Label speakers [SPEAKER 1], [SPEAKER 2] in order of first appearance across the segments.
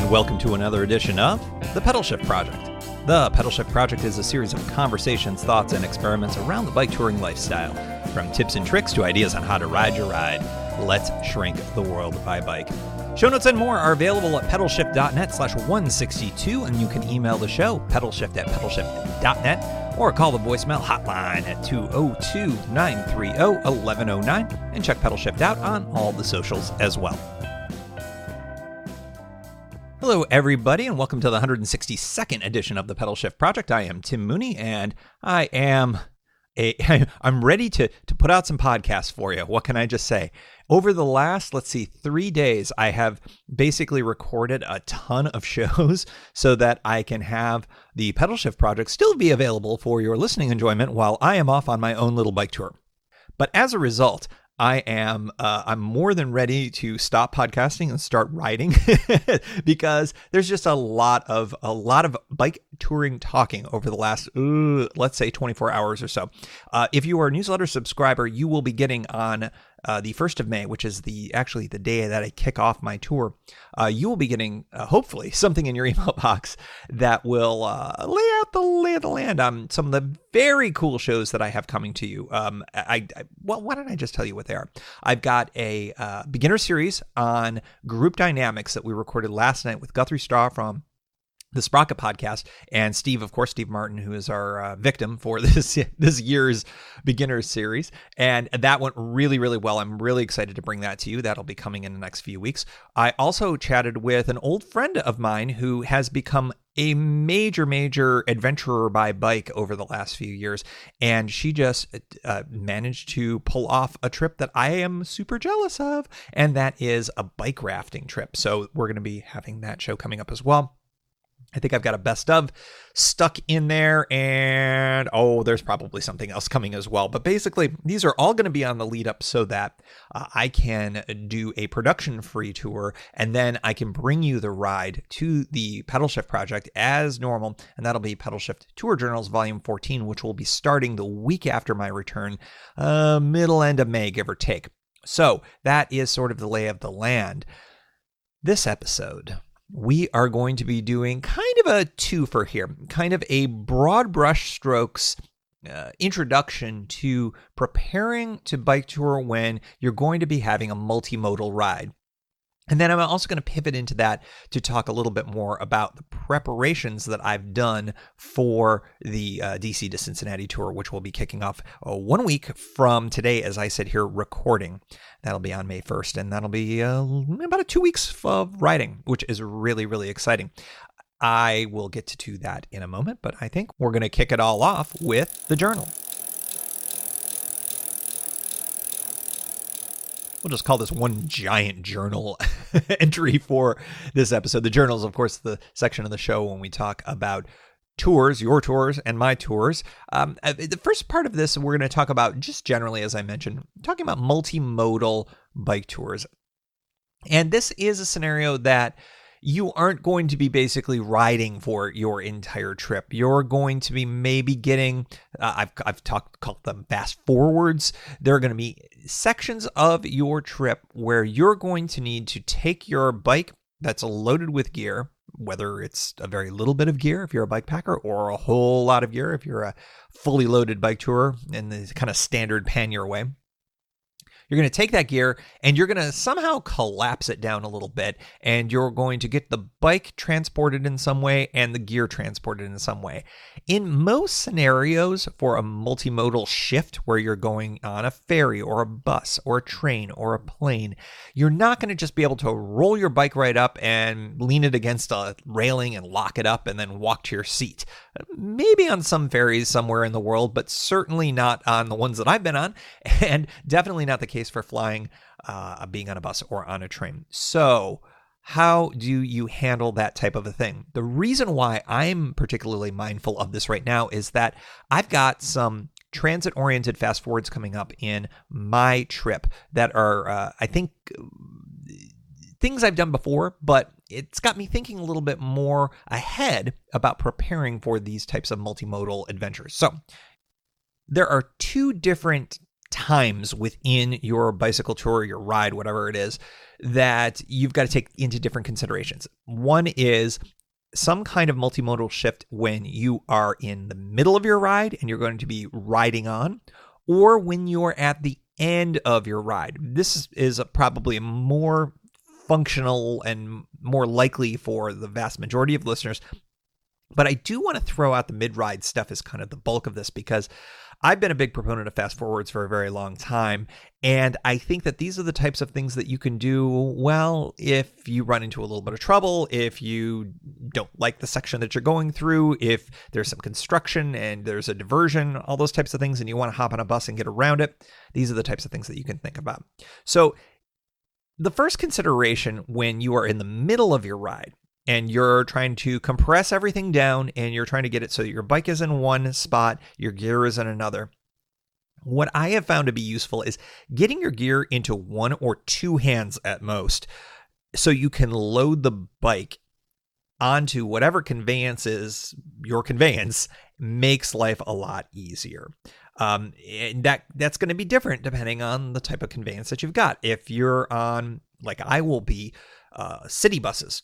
[SPEAKER 1] and welcome to another edition of The Pedalshift Project. The Pedalshift Project is a series of conversations, thoughts, and experiments around the bike touring lifestyle. From tips and tricks to ideas on how to ride your ride, let's shrink the world by bike. Show notes and more are available at pedalshift.net/162, and you can email the show, pedalshift@pedalshift.net, or call the voicemail hotline at 202-930-1109, and check Pedalshift out on all the socials as well. Hello, everybody, and welcome to the 162nd edition of the Pedalshift Project. I am Tim Mooney, and I'm ready to put out some podcasts for you. What can I just say? Over the last, 3 days, I have basically recorded a ton of shows so that I can have the Pedalshift Project still be available for your listening enjoyment while I am off on my own little bike tour. But as a result, I'm more than ready to stop podcasting and start riding because there's just a lot of bike touring talking over the last, let's say 24 hours or so. If you are a newsletter subscriber, you will be getting on the 1st of May, which is actually the day that I kick off my tour. You will be getting, hopefully, something in your email box that will lay out the lay of the land on some of the very cool shows that I have coming to you. Well, why don't I just tell you what they are? I've got a beginner series on group dynamics that we recorded last night with Guthrie Straw from the Sprocket podcast, and Steve Martin, who is our victim for this year's beginner series. And that went really, really well. I'm really excited to bring that to you. That'll be coming in the next few weeks. I also chatted with an old friend of mine who has become a major adventurer by bike over the last few years. And she just managed to pull off a trip that I am super jealous of. And that is a bike rafting trip. So we're going to be having that show coming up as well. I think I've got a best of stuck in there, and there's probably something else coming as well. But basically, these are all going to be on the lead up so that I can do a production-free tour, and then I can bring you the ride to the Pedalshift Project as normal, and that'll be Pedalshift Tour Journals Volume 14, which will be starting the week after my return, middle end of May, give or take. So that is sort of the lay of the land. This episode, we are going to be doing kind of a twofer here, kind of a broad brush strokes introduction to preparing to bike tour when you're going to be having a multimodal ride. And then I'm also going to pivot into that to talk a little bit more about the preparations that I've done for the DC to Cincinnati tour, which will be kicking off 1 week from today as I sit here recording. That'll be on May 1st, and that'll be about 2 weeks of riding, which is really, really exciting. I will get to that in a moment, but I think we're going to kick it all off with the journal. We'll just call this one giant journal entry for this episode. The journal is, of course, the section of the show when we talk about tours, your tours and my tours. The first part of this, we're going to talk about just generally, as I mentioned, talking about multimodal bike tours. And this is a scenario that you aren't going to be basically riding for your entire trip. You're going to be maybe getting, called them fast forwards. There are going to be sections of your trip where you're going to need to take your bike that's loaded with gear, whether it's a very little bit of gear if you're a bike packer, or a whole lot of gear if you're a fully loaded bike tourer in the kind of standard pannier way. You're going to take that gear and you're going to somehow collapse it down a little bit, and you're going to get the bike transported in some way and the gear transported in some way. In most scenarios for a multimodal shift where you're going on a ferry or a bus or a train or a plane, you're not going to just be able to roll your bike right up and lean it against a railing and lock it up and then walk to your seat. Maybe on some ferries somewhere in the world, but certainly not on the ones that I've been on, and definitely not the case for flying, being on a bus or on a train. So how do you handle that type of a thing? The reason why I'm particularly mindful of this right now is that I've got some transit-oriented fast forwards coming up in my trip that are, I think, things I've done before, but it's got me thinking a little bit more ahead about preparing for these types of multimodal adventures. So there are two different times within your bicycle tour, your ride, whatever it is, that you've got to take into different considerations. One is some kind of multimodal shift when you are in the middle of your ride and you're going to be riding on, or when you're at the end of your ride. This is probably more functional and more likely for the vast majority of listeners. But I do want to throw out the mid-ride stuff as kind of the bulk of this, because I've been a big proponent of fast forwards for a very long time. And I think that these are the types of things that you can do well if you run into a little bit of trouble, if you don't like the section that you're going through, if there's some construction and there's a diversion, all those types of things, and you want to hop on a bus and get around it. These are the types of things that you can think about. So the first consideration when you are in the middle of your ride and you're trying to compress everything down and you're trying to get it so that your bike is in one spot, your gear is in another, what I have found to be useful is getting your gear into one or two hands at most, so you can load the bike onto whatever conveyance is your conveyance. Makes life a lot easier. And that's going to be different depending on the type of conveyance that you've got. If you're on, like I will be, city buses,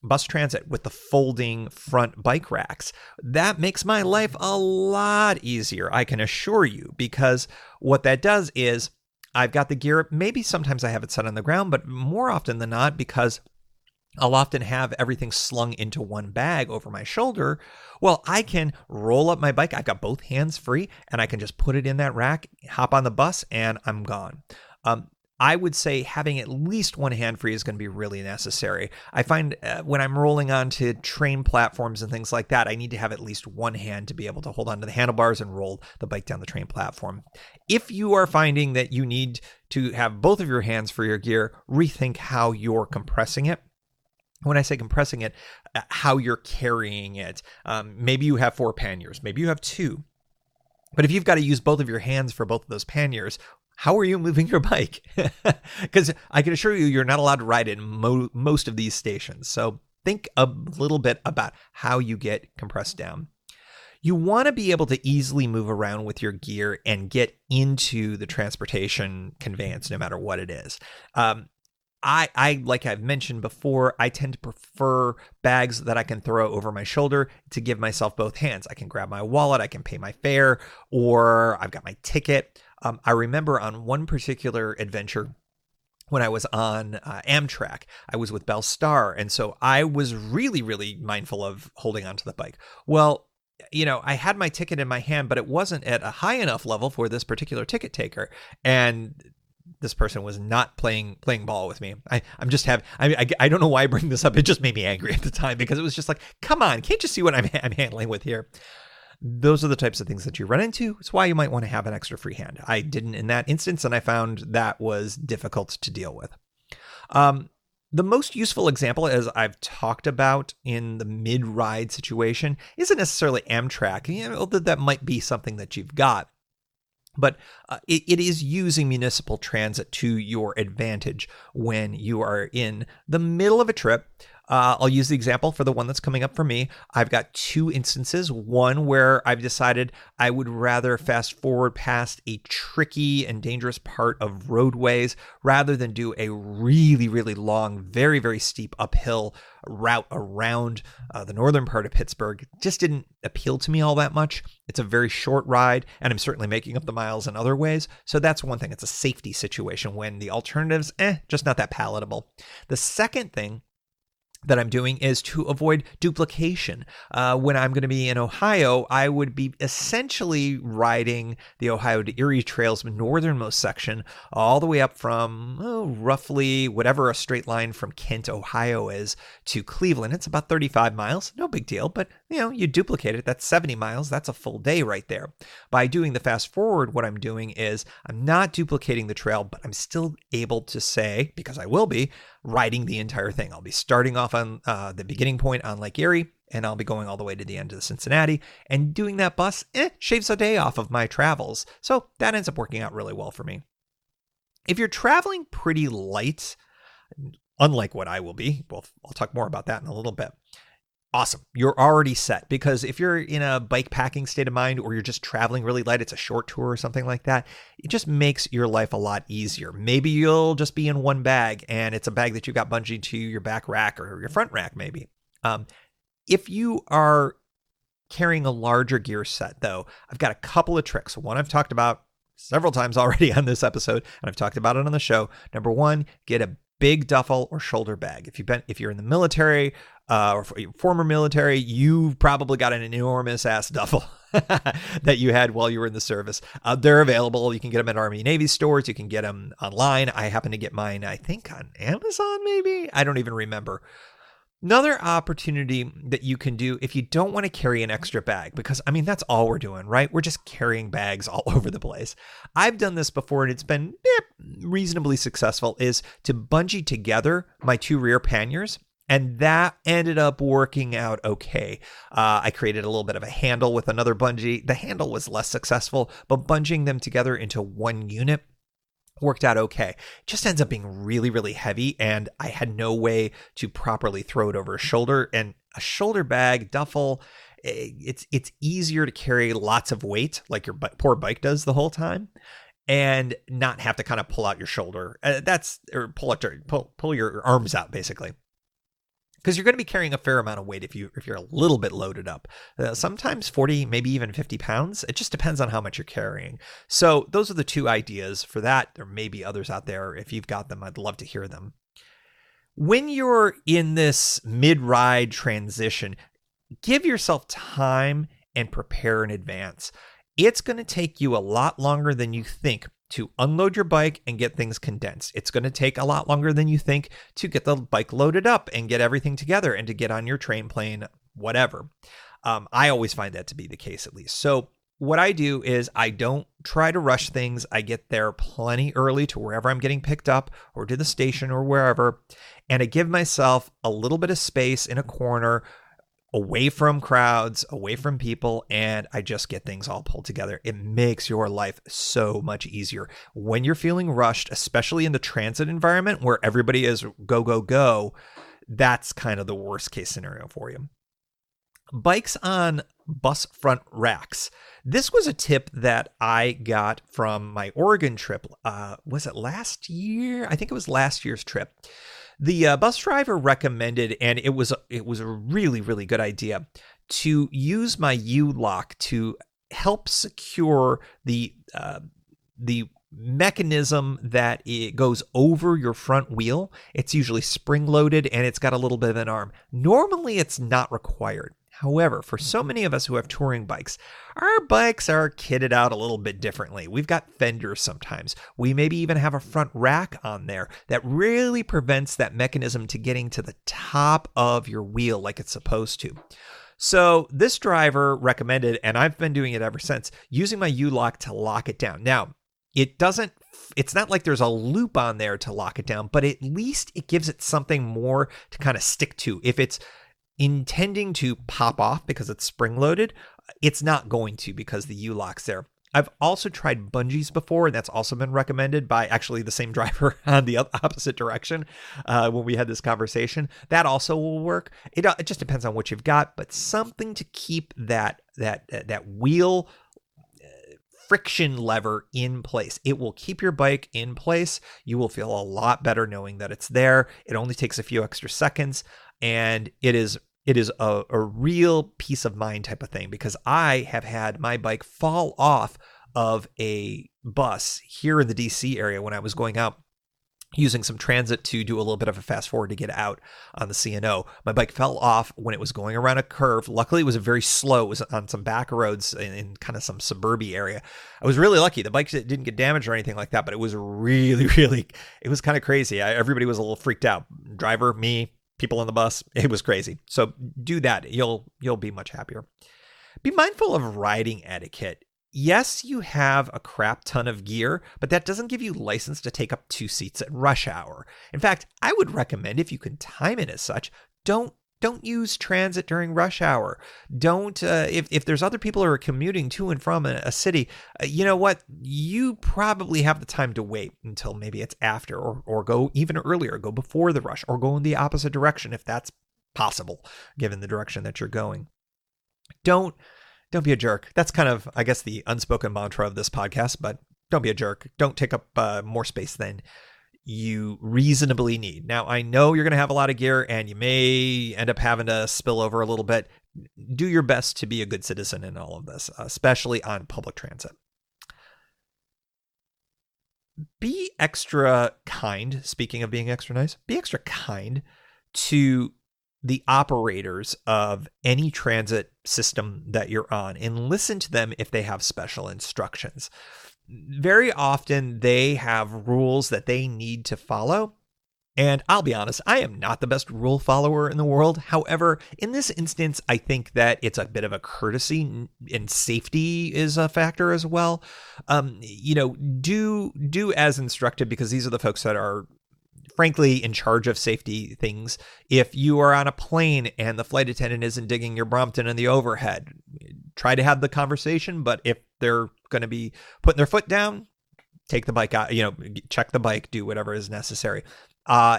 [SPEAKER 1] bus transit with the folding front bike racks, that makes my life a lot easier, I can assure you, because what that does is I've got the gear, maybe sometimes I have it set on the ground, but more often than not, because I'll often have everything slung into one bag over my shoulder, well, I can roll up my bike, I've got both hands free, and I can just put it in that rack, hop on the bus, and I'm gone. I would say having at least one hand free is going to be really necessary. I find when I'm rolling onto train platforms and things like that, I need to have at least one hand to be able to hold onto the handlebars and roll the bike down the train platform. If you are finding that you need to have both of your hands for your gear, rethink how you're compressing it. When I say compressing it, how you're carrying it. Maybe you have 4 panniers, maybe you have 2. But if you've got to use both of your hands for both of those panniers, how are you moving your bike? Because I can assure you, you're not allowed to ride in most of these stations. So think a little bit about how you get compressed down. You want to be able to easily move around with your gear and get into the transportation conveyance, no matter what it is. I like I've mentioned before, I tend to prefer bags that I can throw over my shoulder to give myself both hands. I can grab my wallet, I can pay my fare, or I've got my ticket. I remember on one particular adventure when I was on Amtrak, I was with Bell Star. And so I was really, really mindful of holding onto the bike. Well, you know, I had my ticket in my hand, but it wasn't at a high enough level for this particular ticket taker. And this person was not playing ball with me. I don't know why I bring this up. It just made me angry at the time, because it was just like, come on, can't you see what I'm handling with here? Those are the types of things that you run into. It's why you might want to have an extra free hand. I didn't in that instance, and I found that was difficult to deal with. The most useful example, as I've talked about in the mid-ride situation, isn't necessarily Amtrak. You know, that might be something that you've got. But it is using municipal transit to your advantage when you are in the middle of a trip. I'll use the example for the one that's coming up for me. I've got 2 instances. One where I've decided I would rather fast forward past a tricky and dangerous part of roadways rather than do a really, really long, very, very steep uphill route around the northern part of Pittsburgh. It just didn't appeal to me all that much. It's a very short ride, and I'm certainly making up the miles in other ways. So that's one thing. It's a safety situation when the alternatives, just not that palatable. The second thing that I'm doing is to avoid duplication. When I'm going to be in Ohio, I would be essentially riding the Ohio to Erie Trail's northernmost section all the way up from roughly whatever a straight line from Kent, Ohio is to Cleveland. It's about 35 miles. No big deal, but you duplicate it. That's 70 miles. That's a full day right there. By doing the fast forward, what I'm doing is I'm not duplicating the trail, but I'm still able to say, because I will be, riding the entire thing. I'll be starting off on the beginning point on Lake Erie, and I'll be going all the way to the end of Cincinnati, and doing that bus shaves a day off of my travels. So that ends up working out really well for me. If you're traveling pretty light, unlike what I will be, well, I'll talk more about that in a little bit. awesome. You're already set, because if you're in a bike packing state of mind, or you're just traveling really light, it's a short tour or something like that, it just makes your life a lot easier. Maybe you'll just be in one bag, and it's a bag that you got bungeed to your back rack or your front rack maybe. If you are carrying a larger gear set though, I've got a couple of tricks. One I've talked about several times already on this episode, and I've talked about it on the show. Number one, get a big duffel or shoulder bag. If you're in the military or former military, you've probably got an enormous ass duffel that you had while you were in the service. They're available. You can get them at Army Navy stores. You can get them online. I happen to get mine, I think, on Amazon maybe. I don't even remember. Another opportunity that you can do if you don't want to carry an extra bag, because I mean, that's all we're doing, right? We're just carrying bags all over the place. I've done this before and it's been reasonably successful, is to bungee together my two rear panniers. And that ended up working out okay. I created a little bit of a handle with another bungee. The handle was less successful, but bungeeing them together into one unit worked out okay. It just ends up being really, really heavy, and I had no way to properly throw it over a shoulder. And a shoulder bag, duffel, it's easier to carry lots of weight, like your poor bike does the whole time, and not have to kind of pull out your shoulder. Pull your arms out basically. Because you're going to be carrying a fair amount of weight if you're a little bit loaded up. Sometimes 40, maybe even 50 pounds. It just depends on how much you're carrying. So those are the two ideas for that. There may be others out there. If you've got them, I'd love to hear them. When you're in this mid-ride transition, give yourself time and prepare in advance. It's going to take you a lot longer than you think to unload your bike and get things condensed. It's going to take a lot longer than you think to get the bike loaded up and get everything together and to get on your train, plane, whatever. I always find that to be the case, at least. So what I do is I don't try to rush things. I get there plenty early to wherever I'm getting picked up or to the station or wherever. And I give myself a little bit of space in a corner, away from crowds, away from people, and I just get things all pulled together. It makes your life so much easier. When you're feeling rushed, especially in the transit environment where everybody is go, go, go, that's kind of the worst case scenario for you. Bikes on bus front racks. This was a tip that I got from my Oregon trip. Was it last year? I think it was last year's trip. The bus driver recommended, and it was a really, really good idea, to use my U-lock to help secure the mechanism that it goes over your front wheel. It's usually spring-loaded, and it's got a little bit of an arm. Normally, it's not required. However, for so many of us who have touring bikes, our bikes are kitted out a little bit differently. We've got fenders sometimes. We maybe even have a front rack on there that really prevents that mechanism to getting to the top of your wheel like it's supposed to. So this driver recommended, and I've been doing it ever since, using my U-lock to lock it down. Now, it's not like there's a loop on there to lock it down, but at least it gives it something more to kind of stick to. If it's intending to pop off because it's spring-loaded, it's not going to because the U-lock's there. I've also tried bungees before, and that's also been recommended by actually the same driver on the opposite direction when we had this conversation. That also will work. It just depends on what you've got, but something to keep that wheel friction lever in place. It will keep your bike in place. You will feel a lot better knowing that it's there. It only takes a few extra seconds, and it is a real peace of mind type of thing, because I have had my bike fall off of a bus here in the DC area when I was going out using some transit to do a little bit of a fast forward to get out on the C&O. My bike fell off when it was going around a curve. Luckily, it was very slow. It was on some back roads in kind of some suburbia area. I was really lucky. The bike didn't get damaged or anything like that, but it was really, it was kind of crazy. Everybody was a little freaked out. Driver, me, people on the bus. It was crazy. So do that. You'll be much happier. Be mindful of riding etiquette. Yes, you have a crap ton of gear, but that doesn't give you license to take up 2 seats at rush hour. In fact, I would recommend, if you can time it as such, don't use transit during rush hour. Don't, if there's other people who are commuting to and from a city, you know what? You probably have the time to wait until maybe it's after, or go even earlier, go before the rush, or go in the opposite direction if that's possible given the direction that you're going. Don't be a jerk. That's kind of, I guess, the unspoken mantra of this podcast, but don't be a jerk. Don't take up more space than you reasonably need. Now, I know you're going to have a lot of gear and you may end up having to spill over a little bit. Do your best to be a good citizen in all of this, especially on public transit. Be extra kind. Speaking of being extra nice, be extra kind to the operators of any transit system that you're on and listen to them if they have special instructions. Very often they have rules that they need to follow. And I'll be honest, I am not the best rule follower in the world. However, in this instance, I think that it's a bit of a courtesy, and safety is a factor as well. Do as instructed, because these are the folks that are frankly in charge of safety things. If you are on a plane and the flight attendant isn't digging your Brompton in the overhead, try to have the conversation. But if they're going to be putting their foot down, take the bike out, check the bike, do whatever is necessary.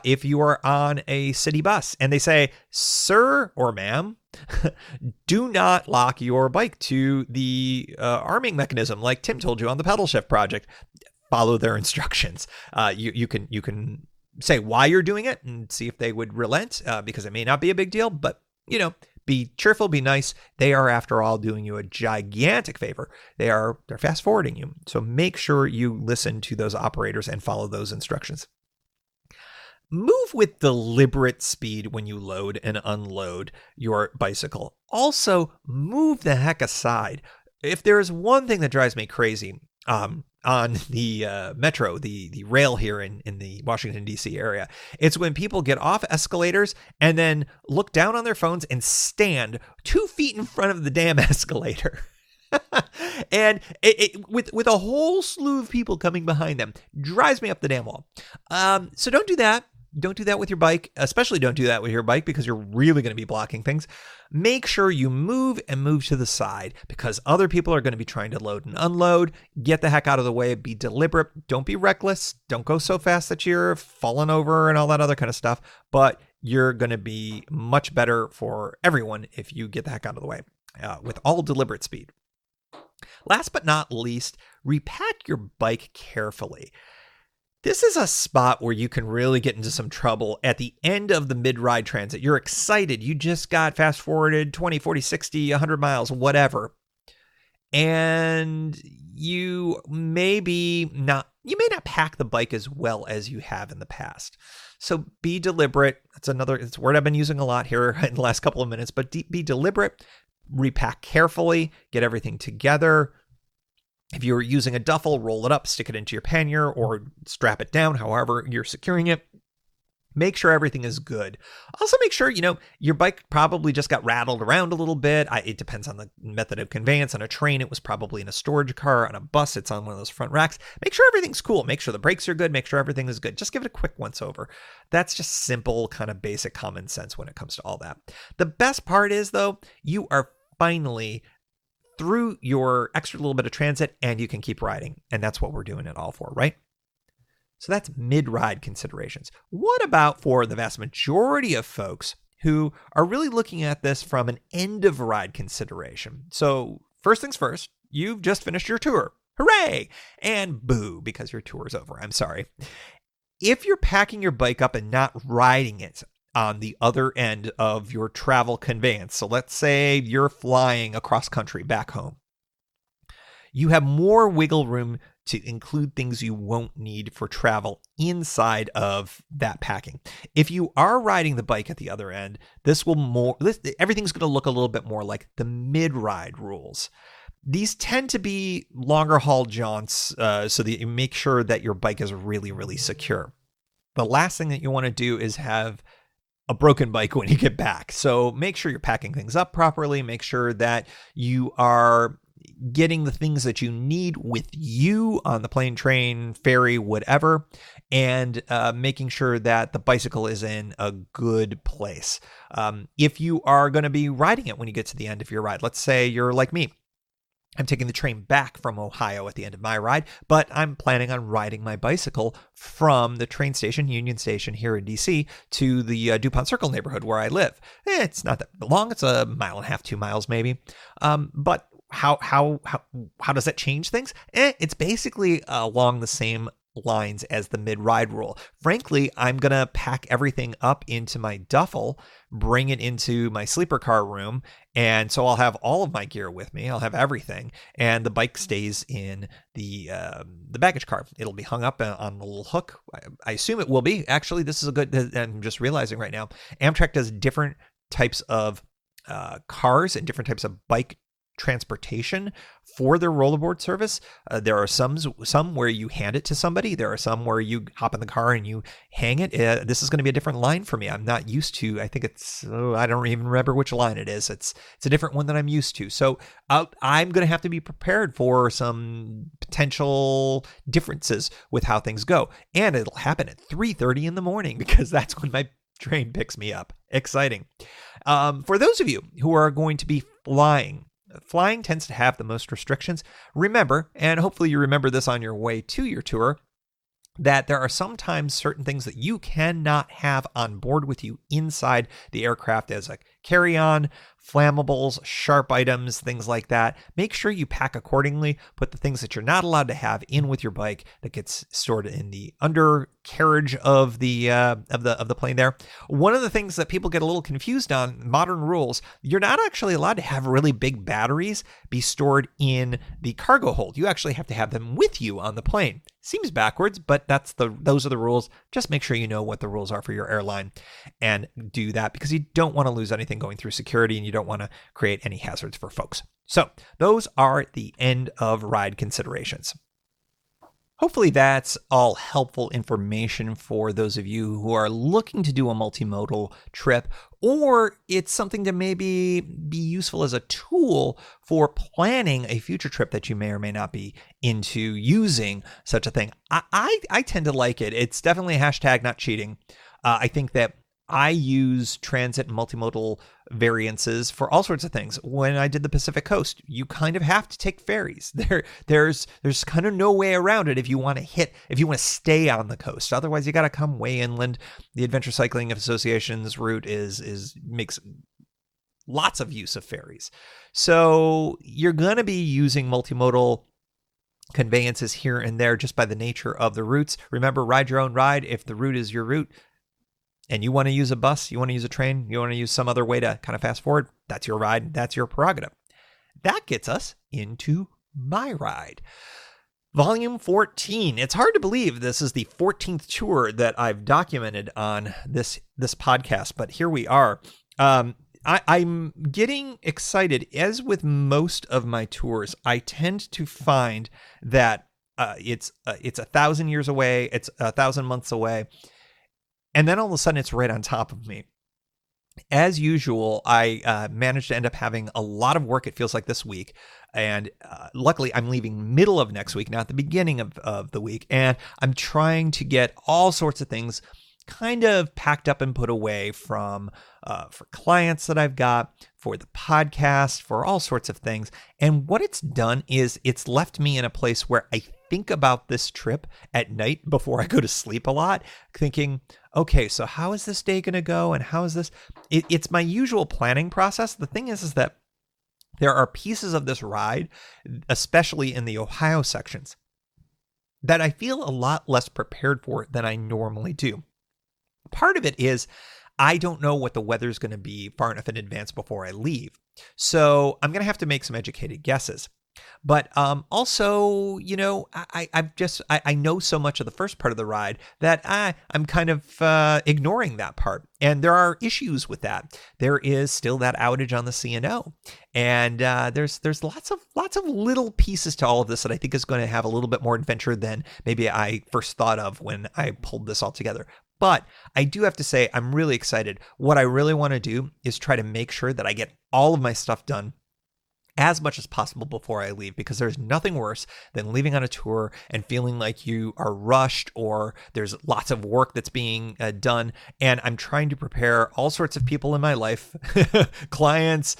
[SPEAKER 1] If you are on a city bus and they say, sir or ma'am, do not lock your bike to the arming mechanism like Tim told you on the Pedalshift project, follow their instructions. You can say why you're doing it and see if they would relent, because it may not be a big deal, but be cheerful, be nice. They are, after all, doing you a gigantic favor. They're fast forwarding you. So make sure you listen to those operators and follow those instructions. Move with deliberate speed when you load and unload your bicycle. Also, move the heck aside. If there is one thing that drives me crazy on the metro, the rail here in the Washington, D.C. area, it's when people get off escalators and then look down on their phones and stand 2 feet in front of the damn escalator. And with a whole slew of people coming behind them, drives me up the damn wall. So don't do that. Don't do that with your bike, especially don't do that with your bike, because you're really going to be blocking things. Make sure you move to the side, because other people are going to be trying to load and unload. Get the heck out of the way. Be deliberate. Don't be reckless. Don't go so fast that you're falling over and all that other kind of stuff. But you're going to be much better for everyone if you get the heck out of the way with all deliberate speed. Last but not least, repack your bike carefully. This is a spot where you can really get into some trouble at the end of the mid-ride transit. You're excited. You just got fast forwarded 20, 40, 60, 100 miles, whatever. And you may not pack the bike as well as you have in the past. So be deliberate. It's a word I've been using a lot here in the last couple of minutes, but be deliberate, repack carefully, get everything together. If you're using a duffel, roll it up, stick it into your pannier, or strap it down, however you're securing it. Make sure everything is good. Also make sure, your bike probably just got rattled around a little bit. It depends on the method of conveyance. On a train, it was probably in a storage car. On a bus, it's on one of those front racks. Make sure everything's cool. Make sure the brakes are good. Make sure everything is good. Just give it a quick once over. That's just simple, kind of basic common sense when it comes to all that. The best part is, though, you are finally through your extra little bit of transit and you can keep riding. And that's what we're doing it all for, right? So that's mid-ride considerations. What about for the vast majority of folks who are really looking at this from an end-of-ride consideration? So first things first, you've just finished your tour. Hooray! And boo, because your tour is over. I'm sorry. If you're packing your bike up and not riding it on the other end of your travel conveyance, so let's say you're flying across country back home, you have more wiggle room to include things you won't need for travel inside of that packing. If you are riding the bike at the other end, everything's going to look a little bit more like the mid-ride rules. These tend to be longer haul jaunts, so that you make sure that your bike is really, really secure. The last thing that you want to do is have a broken bike when you get back. So make sure you're packing things up properly. Make sure that you are getting the things that you need with you on the plane, train, ferry, whatever, and making sure that the bicycle is in a good place. If you are going to be riding it when you get to the end of your ride, let's say you're like me, I'm taking the train back from Ohio at the end of my ride, but I'm planning on riding my bicycle from the train station, Union Station here in DC, to the DuPont Circle neighborhood where I live. It's not that long. It's a mile and a half, 2 miles maybe. But how does that change things? It's basically along the same lines as the mid-ride rule. Frankly, I'm going to pack everything up into my duffel, bring it into my sleeper car room, and so I'll have all of my gear with me. I'll have everything, and the bike stays in the baggage car. It'll be hung up on the little hook. I assume it will be. Actually, this is a good, I'm just realizing right now, Amtrak does different types of cars and different types of bike transportation for their rollerboard service. There are some where you hand it to somebody. There are some where you hop in the car and you hang it. This is going to be a different line for me. I'm not used to. I think it's. I don't even remember which line it is. It's a different one than I'm used to. So I'm going to have to be prepared for some potential differences with how things go, and it'll happen at 3:30 in the morning because that's when my train picks me up. Exciting. For those of you who are going to be flying tends to have the most restrictions. Remember, and hopefully you remember this on your way to your tour, that there are sometimes certain things that you cannot have on board with you inside the aircraft as a carry-on, flammables, sharp items, things like that. Make sure you pack accordingly. Put the things that you're not allowed to have in with your bike that gets stored in the undercarriage of the plane there. One of the things that people get a little confused on, modern rules, you're not actually allowed to have really big batteries be stored in the cargo hold. You actually have to have them with you on the plane. Seems backwards, but those are the rules. Just make sure you know what the rules are for your airline and do that, because you don't want to lose anything going through security and you don't want to create any hazards for folks. So those are the end of ride considerations. Hopefully that's all helpful information for those of you who are looking to do a multimodal trip, or it's something to maybe be useful as a tool for planning a future trip that you may or may not be into using such a thing. I tend to like it. It's definitely a hashtag not cheating. I think that I use transit and multimodal variances for all sorts of things. When I did the Pacific Coast, you kind of have to take ferries. There's kind of no way around it if you want to stay on the coast. Otherwise, you got to come way inland. The Adventure Cycling Association's route makes lots of use of ferries. So you're going to be using multimodal conveyances here and there just by the nature of the routes. Remember, ride your own ride. If the route is your route, and you want to use a bus, you want to use a train, you want to use some other way to kind of fast forward, that's your ride, that's your prerogative. That gets us into my ride. Volume 14. It's hard to believe this is the 14th tour that I've documented on this podcast, but here we are. I'm getting excited. As with most of my tours, I tend to find that it's 1,000 years away, it's 1,000 months away, and then all of a sudden it's right on top of me. As usual, I managed to end up having a lot of work, it feels like, this week. And luckily, I'm leaving middle of next week, not the beginning of the week. And I'm trying to get all sorts of things kind of packed up and put away for clients that I've got, for the podcast, for all sorts of things. And what it's done is it's left me in a place where I think about this trip at night before I go to sleep a lot, thinking, okay, so how is this day going to go? And how is this? It's my usual planning process. The thing is that there are pieces of this ride, especially in the Ohio sections, that I feel a lot less prepared for than I normally do. Part of it is I don't know what the weather's going to be far enough in advance before I leave. So I'm going to have to make some educated guesses. But also, you know, I know so much of the first part of the ride that I'm kind of ignoring that part. And there are issues with that. There is still that outage on the C&O. And there's lots of little pieces to all of this that I think is going to have a little bit more adventure than maybe I first thought of when I pulled this all together. But I do have to say, I'm really excited. What I really want to do is try to make sure that I get all of my stuff done as much as possible before I leave, because there's nothing worse than leaving on a tour and feeling like you are rushed or there's lots of work that's being done. And I'm trying to prepare all sorts of people in my life, clients,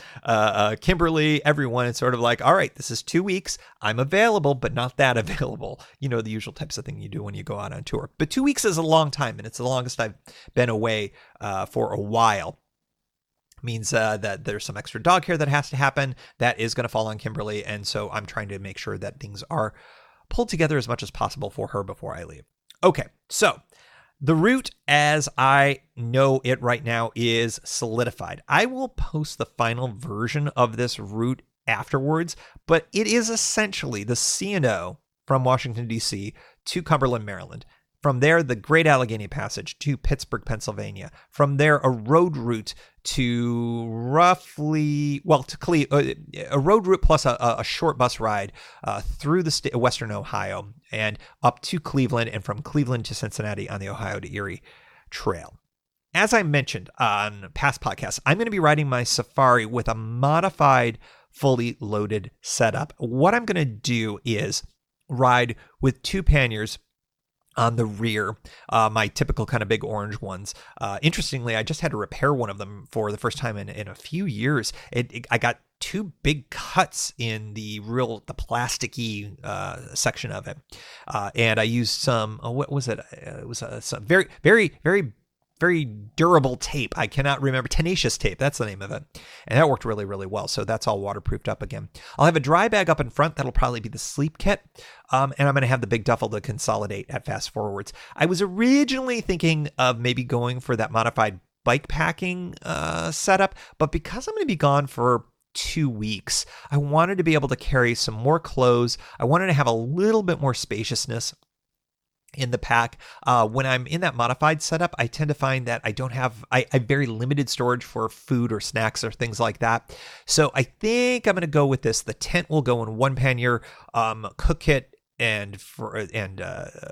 [SPEAKER 1] Kimberly, everyone. It's sort of like, all right, this is 2 weeks. I'm available, but not that available. You know, the usual types of thing you do when you go out on tour. But 2 weeks is a long time, and it's the longest I've been away for a while. Means that there's some extra dog care that has to happen. That is going to fall on Kimberly. And so I'm trying to make sure that things are pulled together as much as possible for her before I leave. Okay, so the route as I know it right now is solidified. I will post the final version of this route afterwards, but it is essentially the C&O from Washington, D.C. to Cumberland, Maryland. From there, the Great Allegheny Passage to Pittsburgh, Pennsylvania. From there, a road route to roughly, a road route plus a short bus ride through the state of Western Ohio and up to Cleveland, and from Cleveland to Cincinnati on the Ohio to Erie Trail. As I mentioned on past podcasts, I'm going to be riding my Safari with a modified, fully loaded setup. What I'm going to do is ride with 2 panniers on the rear, my typical kind of big orange ones. Interestingly, I just had to repair one of them for the first time in a few years. I got 2 big cuts in the plasticky section of it, and I used some. What was it? It was some very, very, very, very durable tape. I cannot remember. Tenacious tape. That's the name of it. And that worked really, really well. So that's all waterproofed up again. I'll have a dry bag up in front. That'll probably be the sleep kit. And I'm going to have the big duffel to consolidate at fast forwards. I was originally thinking of maybe going for that modified bike packing setup, but because I'm going to be gone for 2 weeks, I wanted to be able to carry some more clothes. I wanted to have a little bit more spaciousness in the pack. When I'm in that modified setup, I tend to find that I have very limited storage for food or snacks or things like that. So I think I'm going to go with this. The tent will go in one pannier, cook kit and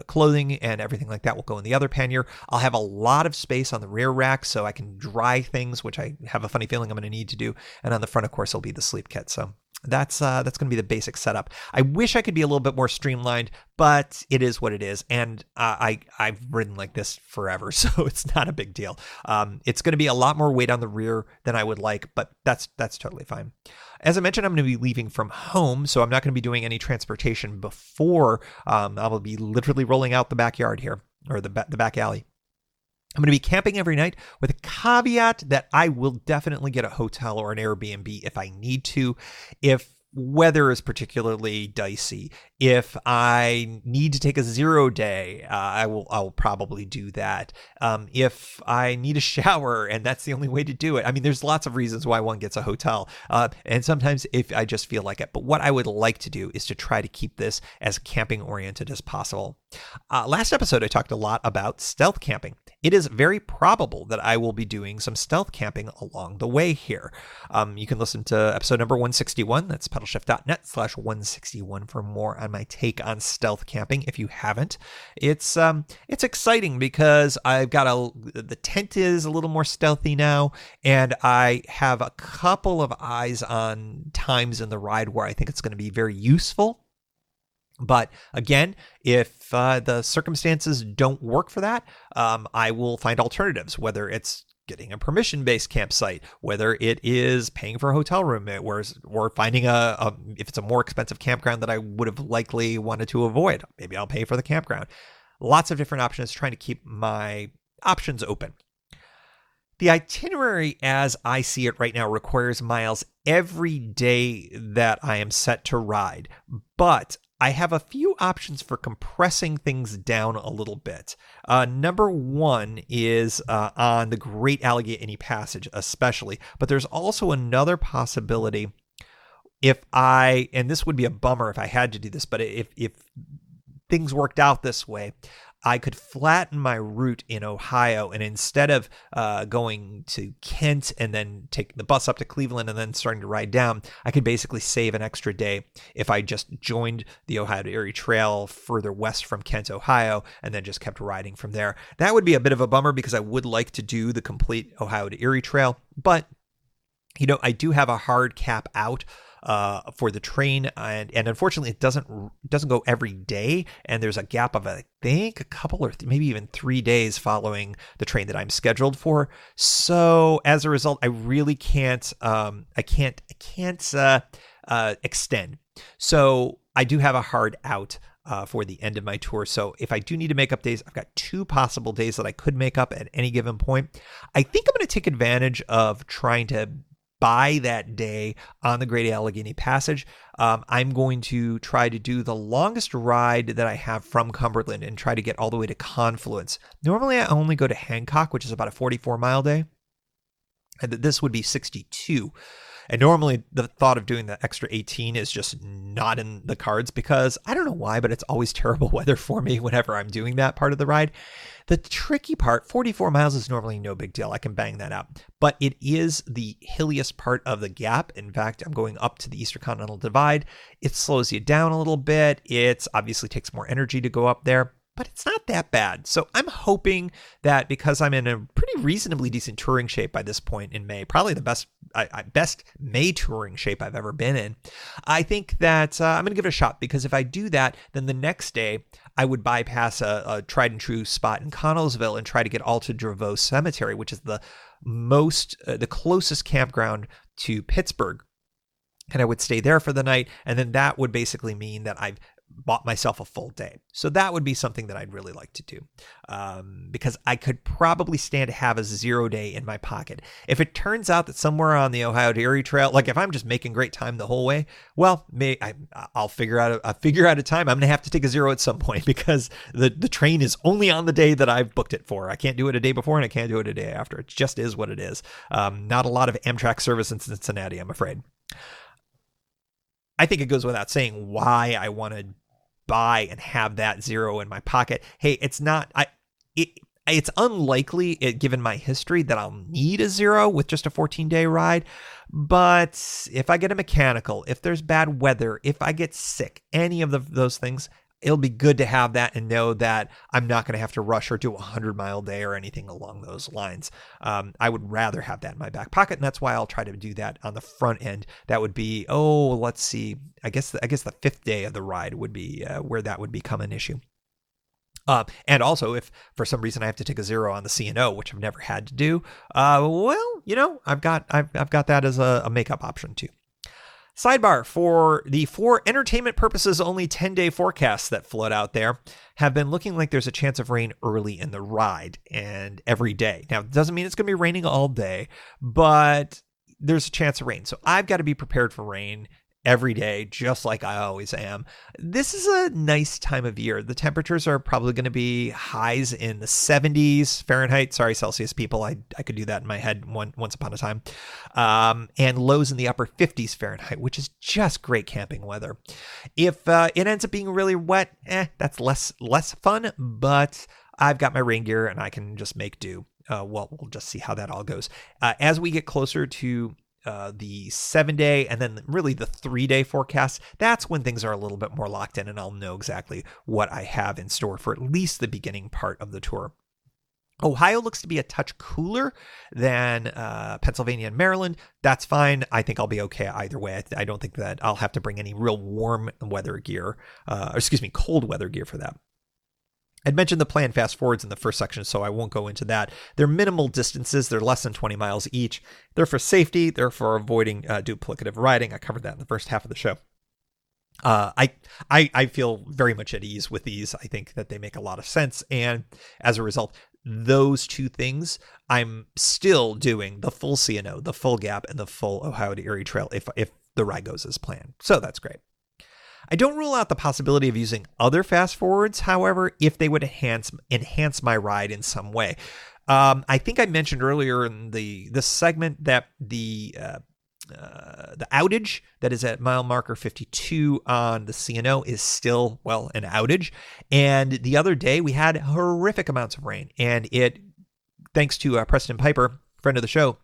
[SPEAKER 1] clothing and everything like that will go in the other pannier. I'll have a lot of space on the rear rack so I can dry things, which I have a funny feeling I'm going to need to do. And on the front, of course, will be the sleep kit. So that's going to be the basic setup. I wish I could be a little bit more streamlined, but it is what it is. And I've ridden like this forever, so it's not a big deal. It's going to be a lot more weight on the rear than I would like, but that's totally fine. As I mentioned, I'm going to be leaving from home, so I'm not going to be doing any transportation before. I will be literally rolling out the backyard here, or the back alley. I'm going to be camping every night with a caveat that I will definitely get a hotel or an Airbnb if I need to, if weather is particularly dicey. If I need to take a 0 day, I'll probably do that. If I need a shower and that's the only way to do it. I mean, there's lots of reasons why one gets a hotel. And sometimes if I just feel like it. But what I would like to do is to try to keep this as camping oriented as possible. Last episode, I talked a lot about stealth camping. It is very probable that I will be doing some stealth camping along the way here. You can listen to episode number 161. That's pedalshift.net/161 for more on my take on stealth camping. If you haven't, it's exciting because I've got the tent is a little more stealthy now, and I have a couple of eyes on times in the ride where I think it's going to be very useful. But again, if the circumstances don't work for that, I will find alternatives, whether it's getting a permission-based campsite, whether it is paying for a hotel room, or finding if it's a more expensive campground that I would have likely wanted to avoid, maybe I'll pay for the campground. Lots of different options, trying to keep my options open. The itinerary as I see it right now requires miles every day that I am set to ride, but I have a few options for compressing things down a little bit. Number one is on the Great Allegheny Passage especially, but there's also another possibility and this would be a bummer if I had to do this, but if things worked out this way, I could flatten my route in Ohio, and instead of going to Kent and then take the bus up to Cleveland and then starting to ride down, I could basically save an extra day if I just joined the Ohio to Erie Trail further west from Kent, Ohio, and then just kept riding from there. That would be a bit of a bummer because I would like to do the complete Ohio to Erie Trail, but I do have a hard cap out for the train, and unfortunately it doesn't go every day, and there's a gap of I think a couple or maybe even 3 days following the train that I'm scheduled for. So as a result, I really can't extend. So I do have a hard out for the end of my tour. So if I do need to make up days, I've got 2 possible days that I could make up at any given point. I think I'm going to take advantage of trying to buy that day on the Great Allegheny Passage. I'm going to try to do the longest ride that I have from Cumberland and try to get all the way to Confluence. Normally I only go to Hancock, which is about a 44-mile day, and this would be 62. And normally the thought of doing the extra 18 is just not in the cards because I don't know why, but it's always terrible weather for me whenever I'm doing that part of the ride. The tricky part, 44 miles is normally no big deal. I can bang that out. But it is the hilliest part of the gap. In fact, I'm going up to the Eastern Continental Divide. It slows you down a little bit. It obviously takes more energy to go up there, but it's not that bad. So I'm hoping that because I'm in a pretty reasonably decent touring shape by this point in May, probably the best May touring shape I've ever been in, I think that I'm going to give it a shot, because if I do that, then the next day I would bypass a tried and true spot in Connellsville and try to get all to Dravot Cemetery, which is the closest campground to Pittsburgh. And I would stay there for the night. And then that would basically mean that I've bought myself a full day. So that would be something that I'd really like to do, because I could probably stand to have a 0 day in my pocket. If it turns out that somewhere on the Ohio to Erie Trail, like if I'm just making great time the whole way, well, I'll figure out a time. I'm going to have to take a 0 at some point, because the train is only on the day that I've booked it for. I can't do it a day before and I can't do it a day after. It just is what it is. Not a lot of Amtrak service in Cincinnati, I'm afraid. I think it goes without saying why I want to buy and have that 0 in my pocket. Hey, it's unlikely, given my history, that I'll need a 0 with just a 14-day ride. But if I get a mechanical, if there's bad weather, if I get sick, any of those things, it'll be good to have that and know that I'm not going to have to rush or do a 100-mile day or anything along those lines. I would rather have that in my back pocket, and that's why I'll try to do that on the front end. That would be, let's see, I guess the 5th day of the ride would be where that would become an issue. And also, if for some reason I have to take a 0 on the C&O, which I've never had to do, I've got that as a makeup option too. Sidebar, for the 4 entertainment purposes only 10-day forecasts that float out there have been looking like there's a chance of rain early in the ride and every day. Now, it doesn't mean it's going to be raining all day, but there's a chance of rain. So I've got to be prepared for rain every day, just like I always am. This is a nice time of year. The temperatures are probably going to be highs in the 70s Fahrenheit. Sorry, Celsius people. I could do that in my head once upon a time. And lows in the upper 50s Fahrenheit, which is just great camping weather. If it ends up being really wet, that's less fun, but I've got my rain gear and I can just make do. We'll just see how that all goes. As we get closer to the 7-day and then really the 3-day forecast, that's when things are a little bit more locked in and I'll know exactly what I have in store for at least the beginning part of the tour. Ohio looks to be a touch cooler than Pennsylvania and Maryland. That's fine. I think I'll be okay either way. I don't think that I'll have to bring any real warm weather gear, cold weather gear for that. I'd mentioned the planned fast forwards in the first section, so I won't go into that. They're minimal distances. They're less than 20 miles each. They're for safety. They're for avoiding duplicative riding. I covered that in the first half of the show. I feel very much at ease with these. I think that they make a lot of sense. And as a result, those 2 things, I'm still doing the full C&O, the full gap, and the full Ohio to Erie Trail if the ride goes as planned. So that's great. I don't rule out the possibility of using other fast forwards, however, if they would enhance my ride in some way. I think I mentioned earlier in this segment that the outage that is at mile marker 52 on the C&O is still, an outage. And the other day we had horrific amounts of rain, and thanks to Preston Piper, friend of the show,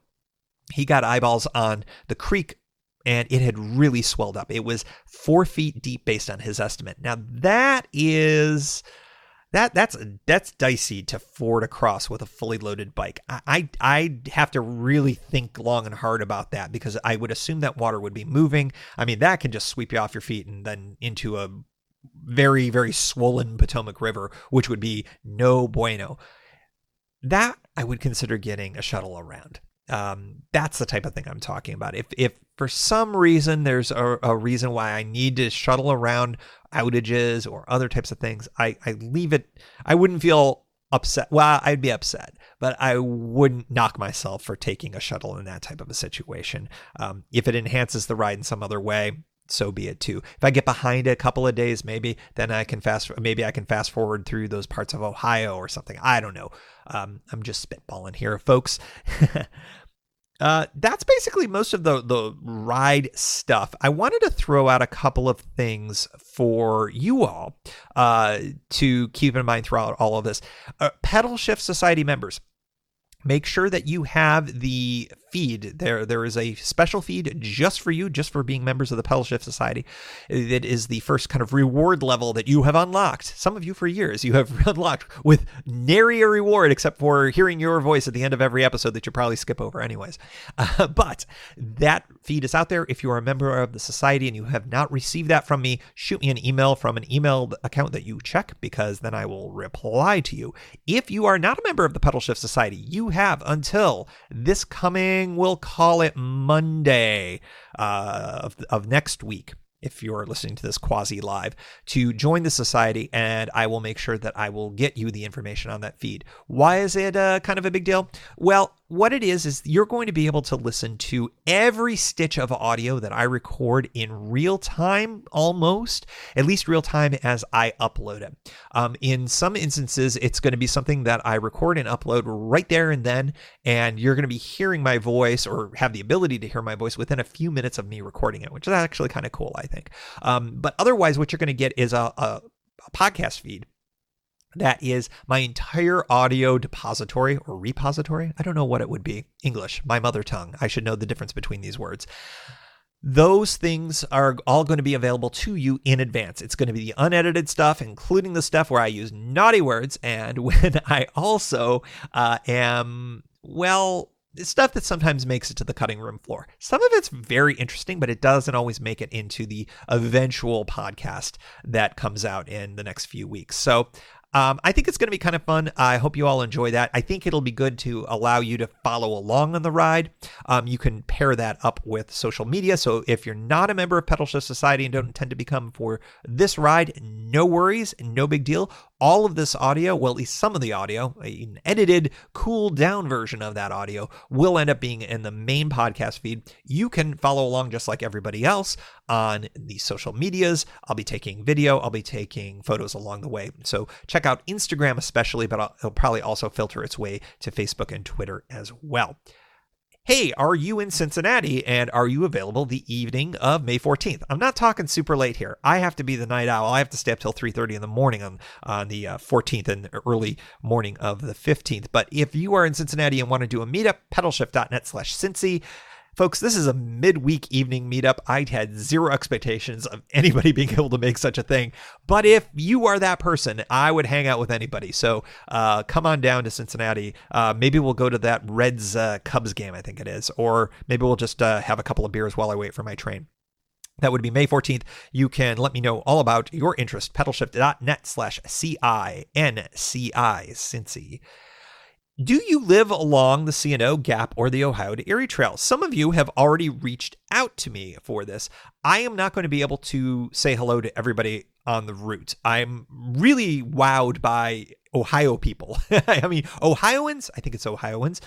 [SPEAKER 1] he got eyeballs on the creek, and it had really swelled up. It was 4 feet deep based on his estimate. Now that is That's dicey to ford across with a fully loaded bike. I have to really think long and hard about that, because I would assume that water would be moving. I mean, that can just sweep you off your feet and then into a very, very swollen Potomac River, which would be no bueno. That I would consider getting a shuttle around. That's the type of thing I'm talking about. If for some reason there's a reason why I need to shuttle around outages or other types of things, I leave it. I wouldn't feel upset. Well, I'd be upset, but I wouldn't knock myself for taking a shuttle in that type of a situation. If it enhances the ride in some other way, so be it too. If I get behind a couple of days, maybe I can fast forward through those parts of Ohio or something. I don't know. I'm just spitballing here, folks. That's basically most of the ride stuff. I wanted to throw out a couple of things for you all to keep in mind throughout all of this. Pedalshift Society members, make sure that you have the feed. There is a special feed just for you, just for being members of the Pedalshift Society. That is the first kind of reward level that you have unlocked. Some of you for years you have unlocked with nary a reward, except for hearing your voice at the end of every episode that you probably skip over anyways. But that feed is out there. If you are a member of the society and you have not received that from me, shoot me an email from an email account that you check, because then I will reply to you. If you are not a member of the Pedalshift Society, you have until this coming, we'll call it Monday of next week, if you're listening to this quasi live, to join the society, and I will make sure that I will get you the information on that feed. Why is it kind of a big deal? Well, what it is you're going to be able to listen to every stitch of audio that I record in real time, almost, at least real time as I upload it. In some instances, it's going to be something that I record and upload right there and then, and you're going to be hearing my voice, or have the ability to hear my voice within a few minutes of me recording it, which is actually kind of cool, I think. But otherwise, what you're going to get is a podcast feed. That is my entire audio depository or repository. I don't know what it would be. English, my mother tongue. I should know the difference between these words. Those things are all going to be available to you in advance. It's going to be the unedited stuff, including the stuff where I use naughty words, and when I also stuff that sometimes makes it to the cutting room floor. Some of it's very interesting, but it doesn't always make it into the eventual podcast that comes out in the next few weeks. So I think it's going to be kind of fun. I hope you all enjoy that. I think it'll be good to allow you to follow along on the ride. You can pair that up with social media. So if you're not a member of Pedalshift Society and don't intend to become for this ride, no worries, no big deal. All of this audio, well, at least some of the audio, an edited, cooled down version of that audio, will end up being in the main podcast feed. You can follow along just like everybody else on the social medias. I'll be taking video. I'll be taking photos along the way. So check out Instagram especially, but it'll probably also filter its way to Facebook and Twitter as well. Hey, are you in Cincinnati, and are you available the evening of May 14th? I'm not talking super late here. I have to be the night owl. I have to stay up till 3:30 in the morning on the 14th and early morning of the 15th. But if you are in Cincinnati and want to do a meetup, pedalshift.net/Cinci. Folks, this is a midweek evening meetup. I had zero expectations of anybody being able to make such a thing. But if you are that person, I would hang out with anybody. So come on down to Cincinnati. Maybe we'll go to that Reds Cubs game, I think it is. Or maybe we'll just have a couple of beers while I wait for my train. That would be May 14th. You can let me know all about your interest. Pedalshift.net/CINCI, Cinci. Do you live along the C&O Gap or the Ohio to Erie Trail? Some of you have already reached out to me for this. I am not going to be able to say hello to everybody on the route. I'm really wowed by Ohio people. I mean, Ohioans, I think it's Ohioans.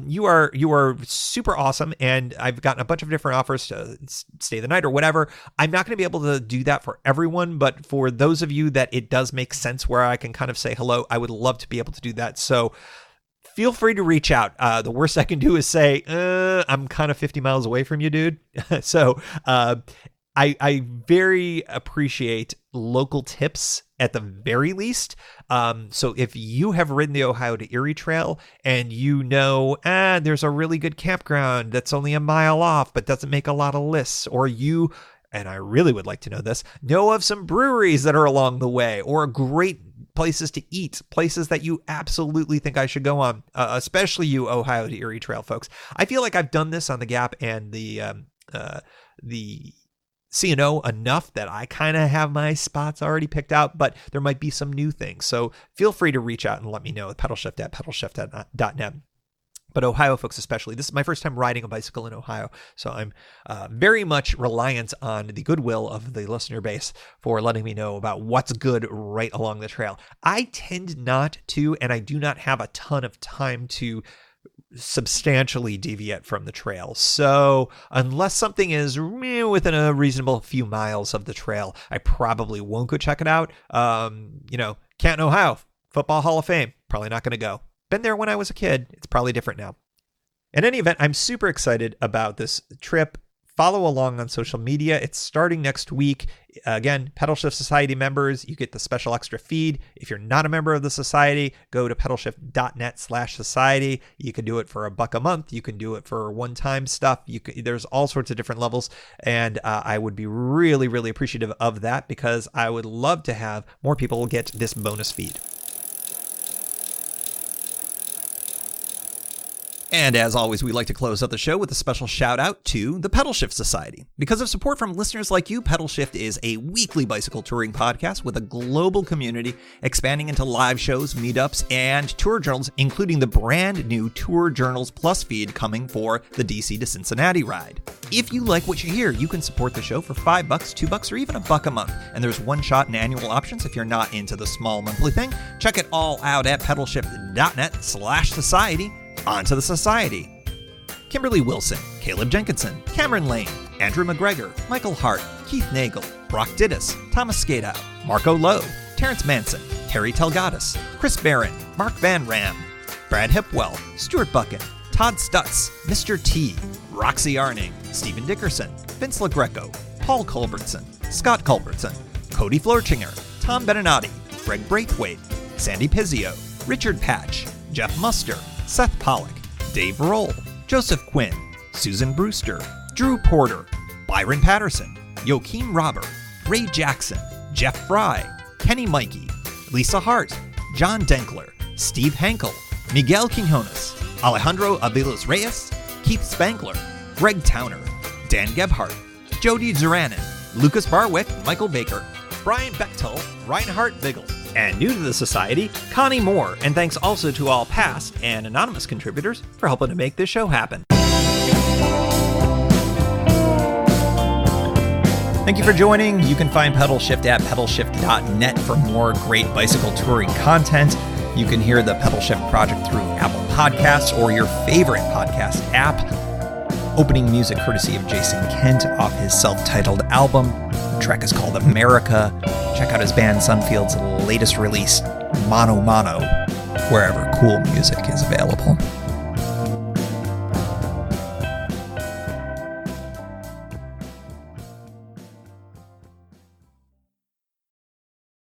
[SPEAKER 1] You are super awesome. And I've gotten a bunch of different offers to stay the night or whatever. I'm not going to be able to do that for everyone, but for those of you that it does make sense where I can kind of say hello, I would love to be able to do that. So feel free to reach out. The worst I can do is say, I'm kind of 50 miles away from you, dude. So I very appreciate local tips at the very least. So if you have ridden the Ohio to Erie Trail and you know, there's a really good campground that's only a mile off but doesn't make a lot of lists, or you, and I really would like to know this, know of some breweries that are along the way, or a great places to eat, places that you absolutely think I should go on, especially you Ohio to Erie Trail folks. I feel like I've done this on the Gap and the C&O enough that I kind of have my spots already picked out, but there might be some new things. So feel free to reach out and let me know at pedalshift@pedalshift.net. But Ohio folks especially, this is my first time riding a bicycle in Ohio, so I'm very much reliant on the goodwill of the listener base for letting me know about what's good right along the trail. I tend not to, and I do not have a ton of time to substantially deviate from the trail. So unless something is within a reasonable few miles of the trail, I probably won't go check it out. Canton, Ohio, Football Hall of Fame, probably not going to go. Been there when I was a kid. It's probably different now. In any event, I'm super excited about this trip. Follow along on social media. It's starting next week. Again, Pedalshift Society members, you get the special extra feed. If you're not a member of the society, go to pedalshift.net/society. You can do it for $1 a month. You can do it for one-time stuff. There's all sorts of different levels. And I would be really, really appreciative of that because I would love to have more people get this bonus feed. And as always, we like to close out the show with a special shout out to the Pedalshift Society. Because of support from listeners like you, Pedalshift is a weekly bicycle touring podcast with a global community expanding into live shows, meetups, and tour journals, including the brand new Tour Journals Plus feed coming for the DC to Cincinnati ride. If you like what you hear, you can support the show for $5, $2, or even $1 a month. And there's one-shot and annual options if you're not into the small monthly thing. Check it all out at pedalshift.net/society. On to the society. Kimberly Wilson, Caleb Jenkinson, Cameron Lane, Andrew McGregor, Michael Hart, Keith Nagel, Brock Dittis, Thomas Skadow, Marco Lowe, Terrence Manson, Harry Telgadis, Chris Barron, Mark Van Ram, Brad Hipwell, Stuart Buchan, Todd Stutz, Mr. T, Roxy Arning, Stephen Dickerson, Vince LaGreco, Paul Culbertson, Scott Culbertson, Cody Florchinger, Tom Beninati, Greg Braithwaite, Sandy Pizzio, Richard Patch, Jeff Muster, Seth Pollock, Dave Roll, Joseph Quinn, Susan Brewster, Drew Porter, Byron Patterson, Joaquin Robert, Ray Jackson, Jeff Fry, Kenny Mikey, Lisa Hart, John Denkler, Steve Hankel, Miguel Quinones, Alejandro Aviles Reyes, Keith Spangler, Greg Towner, Dan Gebhardt, Jody Zeranin, Lucas Barwick, Michael Baker, Brian Bechtel, Reinhard Vigel, and new to the society, Connie Moore, and thanks also to all past and anonymous contributors for helping to make this show happen. Thank you for joining. You can find Pedalshift at pedalshift.net for more great bicycle touring content. You can hear the Pedalshift project through Apple Podcasts or your favorite podcast app. Opening music courtesy of Jason Kent off his self-titled album. The track is called America. Check out his band Sunfield's latest release, Mono Mono, wherever cool music is available.